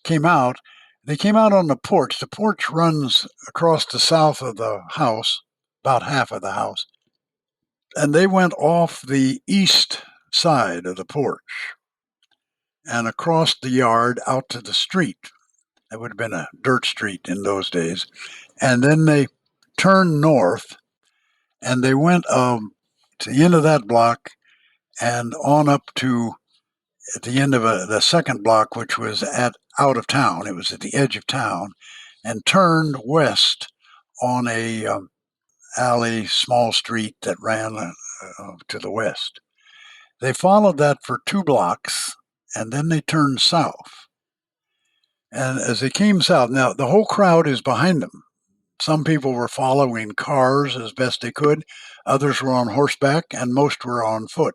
came out. They came out on the porch. The porch runs across the south of the house, about half of the house. And they went off the east side of the porch and across the yard out to the street. That would have been a dirt street in those days. And then they turned north, and they went to the end of that block and on up to at the end of the second block, which was out of town. It was at the edge of town, and turned west on a alley, small street that ran to the west. They followed that for 2 blocks, and then they turned south. And as they came south, now the whole crowd is behind them. Some people were following cars as best they could. Others were on horseback, and most were on foot.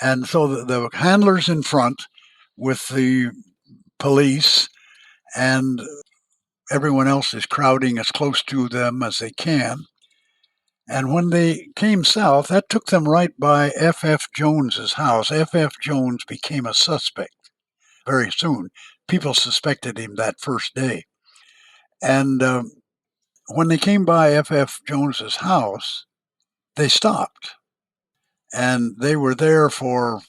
And so the handlers in front with the police, and everyone else is crowding as close to them as they can. And when they came south, that took them right by F.F. Jones's house. F.F. Jones became a suspect very soon. People suspected him that first day. And when they came by F.F. Jones's house, they stopped. And they were there for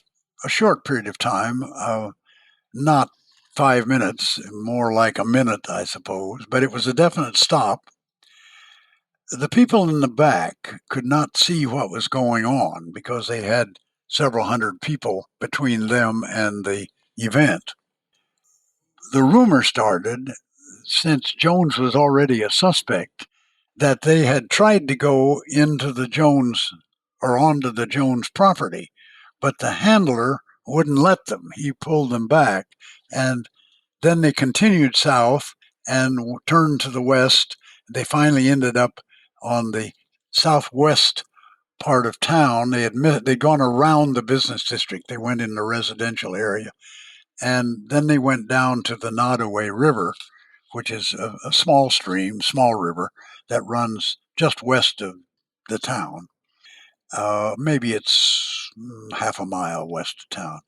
a short period of time, not 5 minutes, more like a minute, I suppose, but it was a definite stop. The people in the back could not see what was going on because they had several hundred people between them and the event. The rumor started, since Jones was already a suspect, that they had tried to go into the Jones or onto the Jones property, but the handler wouldn't let them. He pulled them back, and Then they continued south and turned to the west. They finally ended up on the southwest part of town. They'd gone around the business district. They went in the residential area. And then they went down to the Nottoway River, which is a small stream, small river, that runs just west of the town. Maybe it's half a mile west of town.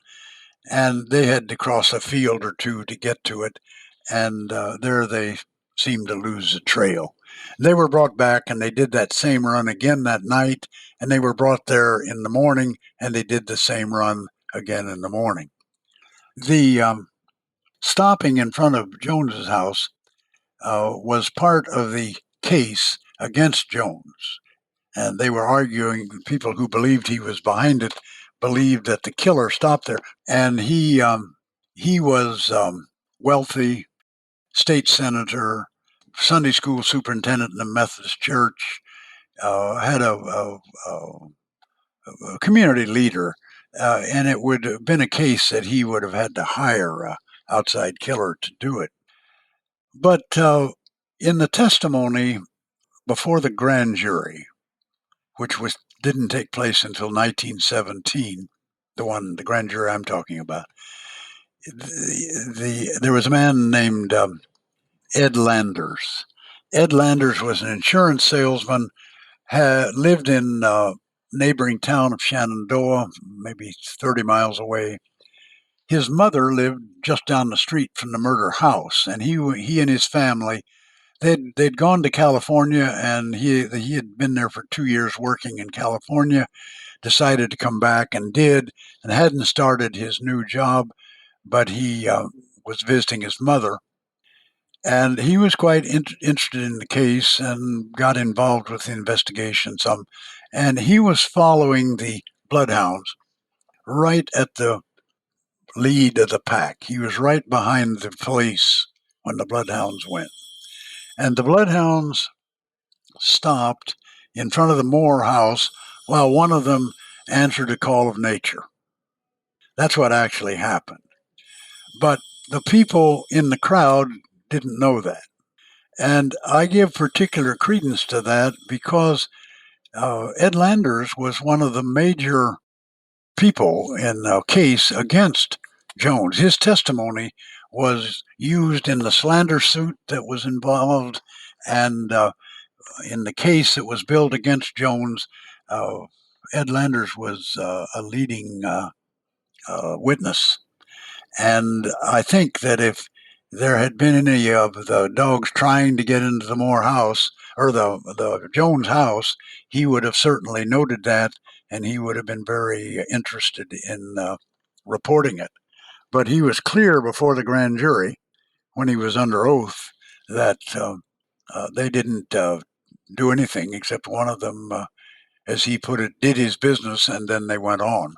And they had to cross a field or two to get to it. And there they seemed to lose the trail. They were brought back and they did that same run again that night. And they were brought there in the morning and they did the same run again in the morning. The stopping in front of Jones's house was part of the case against Jones. And they were arguing, people who believed he was behind it believed that the killer stopped there. And he was wealthy, state senator, Sunday school superintendent in the Methodist Church, had a community leader. And it would have been a case that he would have had to hire an outside killer to do it. But in the testimony before the grand jury, which didn't take place until 1917, the grand jury I'm talking about, there was a man named Ed Landers. Ed Landers was an insurance salesman, lived in neighboring town of Shenandoah, maybe 30 miles away. His mother lived just down the street from the murder house, and he and his family, they'd gone to California, and he had been there for 2 years working in California, decided to come back and did, and hadn't started his new job, but he was visiting his mother. And he was quite interested in the case and got involved with the investigation some. And he was following the bloodhounds right at the lead of the pack. He was right behind the police when the bloodhounds went. And the bloodhounds stopped in front of the Moore house while one of them answered a call of nature. That's what actually happened. But the people in the crowd didn't know that. And I give particular credence to that because Ed Landers was one of the major people in the case against Jones. His testimony was used in the slander suit that was involved, and in the case that was built against Jones, Ed Landers was a leading witness. And I think that if there had been any of the dogs trying to get into the Moore house or the Jones house, he would have certainly noted that, and he would have been very interested in reporting it. But he was clear before the grand jury when he was under oath that they didn't do anything except one of them, as he put it, did his business, and then they went on.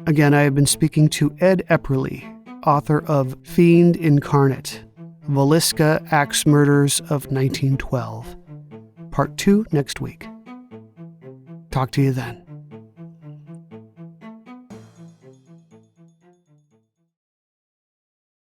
Again, I have been speaking to Ed Epperly, author of Fiend Incarnate, Villisca Axe Murders of 1912. Part 2 next week. Talk to you then.